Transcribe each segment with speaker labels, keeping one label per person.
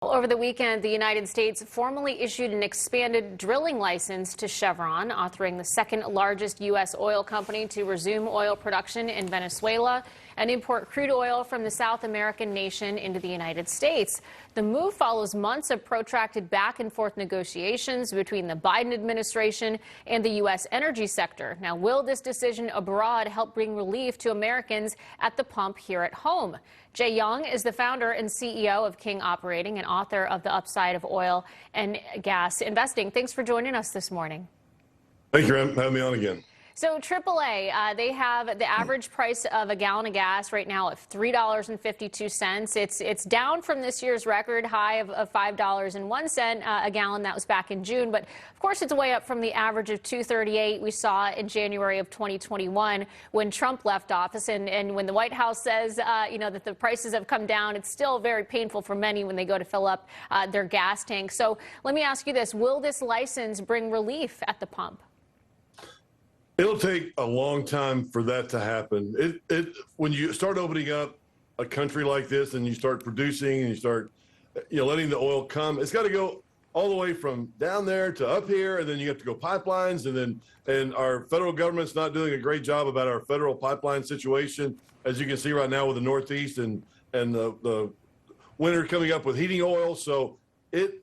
Speaker 1: Over the weekend, the United States formally issued an expanded drilling license to Chevron, authoring the second largest U.S. oil company to resume oil production in Venezuela and import crude oil from the South American nation into the United States. The move follows months of protracted back-and-forth negotiations between the Biden administration and the U.S. energy sector. Now, will this decision abroad help bring relief to Americans at the pump here at home? Jay Young is the founder and CEO of King Operating and author of The Upside of Oil and Gas Investing. Thanks for joining us this morning.
Speaker 2: Thank you for having me on again.
Speaker 1: So AAA, they have the average price of a gallon of gas right now at $3.52. It's down from this year's record high of $5.01 a gallon. That was back in June. But of course, it's way up from the average of $2.38 we saw in January of 2021 when Trump left office. And when the White House says, that the prices have come down, it's still very painful for many when they go to fill up their gas tank. So let me ask you this. Will this license bring relief at the pump?
Speaker 2: It'll take a long time for that to happen. When you start opening up a country like this and you start producing and you start, letting the oil come, it's got to go all the way from down there to up here, and then you have to go pipelines, and our federal government's not doing a great job about our federal pipeline situation, as you can see right now with the Northeast and the winter coming up with heating oil. So it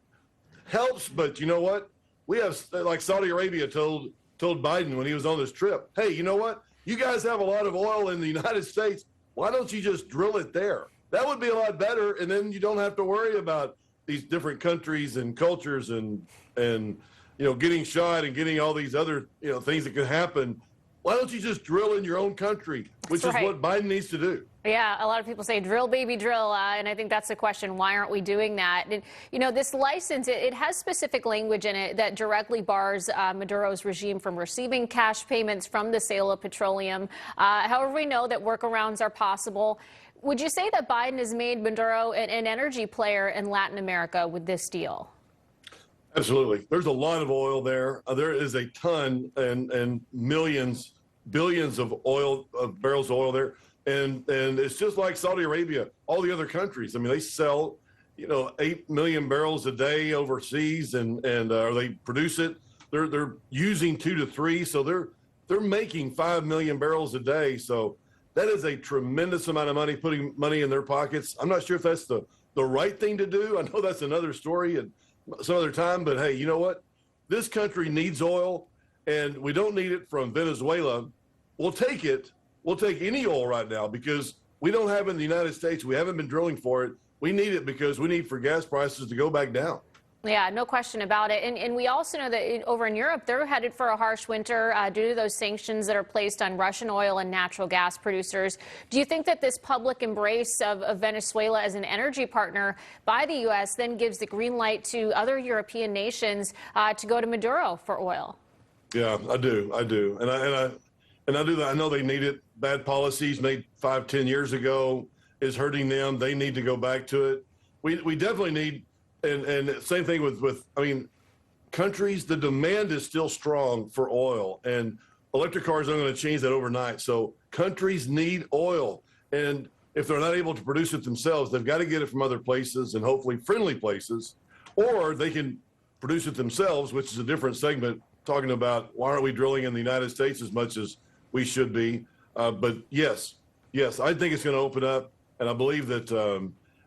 Speaker 2: helps, but you know what? We have, like Saudi Arabia told Biden when he was on this trip, hey, you know what? You guys have a lot of oil in the United States. Why don't you just drill it there? That would be a lot better, and then you don't have to worry about these different countries and cultures and getting shot and getting all these other things that could happen. Why don't you just drill in your own country, which is what Biden needs to do? Yeah,
Speaker 1: a lot of people say drill, baby, drill, and I think that's the question. Why aren't we doing that? And, this license, it has specific language in it that directly bars Maduro's regime from receiving cash payments from the sale of petroleum. However, we know that workarounds are possible. Would you say that Biden has made Maduro an energy player in Latin America with this deal?
Speaker 2: Absolutely. There's a lot of oil there. There is a ton and millions, billions of barrels of oil there. And it's just like Saudi Arabia, all the other countries. I mean, they sell, 8 million barrels a day overseas, and they produce it. They're using 2 to 3, so they're making 5 million barrels a day. So that is a tremendous amount of money, putting money in their pockets. I'm not sure if that's the right thing to do. I know that's another story and some other time, but hey, you know what? This country needs oil, and we don't need it from Venezuela. We'll take it. We'll take any oil right now because we don't have it in the United States. We haven't been drilling for it. We need it because we need for gas prices to go back down.
Speaker 1: Yeah, no question about it. And we also know that over in Europe, they're headed for a harsh winter due to those sanctions that are placed on Russian oil and natural gas producers. Do you think that this public embrace of Venezuela as an energy partner by the U.S. then gives the green light to other European nations to go to Maduro for oil?
Speaker 2: Yeah, I do. And I do that. I know they need it. Bad policies made 5-10 years ago is hurting them. They need to go back to it. We definitely need, and same thing with countries, the demand is still strong for oil, and electric cars aren't going to change that overnight. So countries need oil, and if they're not able to produce it themselves, they've got to get it from other places, and hopefully friendly places, or they can produce it themselves, which is a different segment, talking about why aren't we drilling in the United States as much as we should be. But yes, I think it's going to open up, and I believe that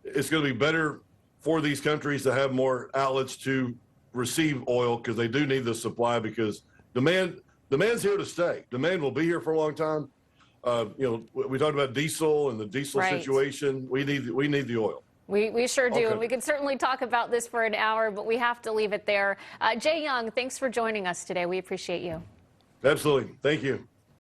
Speaker 2: it's going to be better for these countries to have more outlets to receive oil, because they do need the supply, because demand's here to stay. Demand will be here for a long time. We talked about diesel and the diesel situation. We need the oil.
Speaker 1: We sure do, and we could certainly talk about this for an hour, but we have to leave it there. Jay Young, thanks for joining us today. We appreciate you.
Speaker 2: Absolutely. Thank you.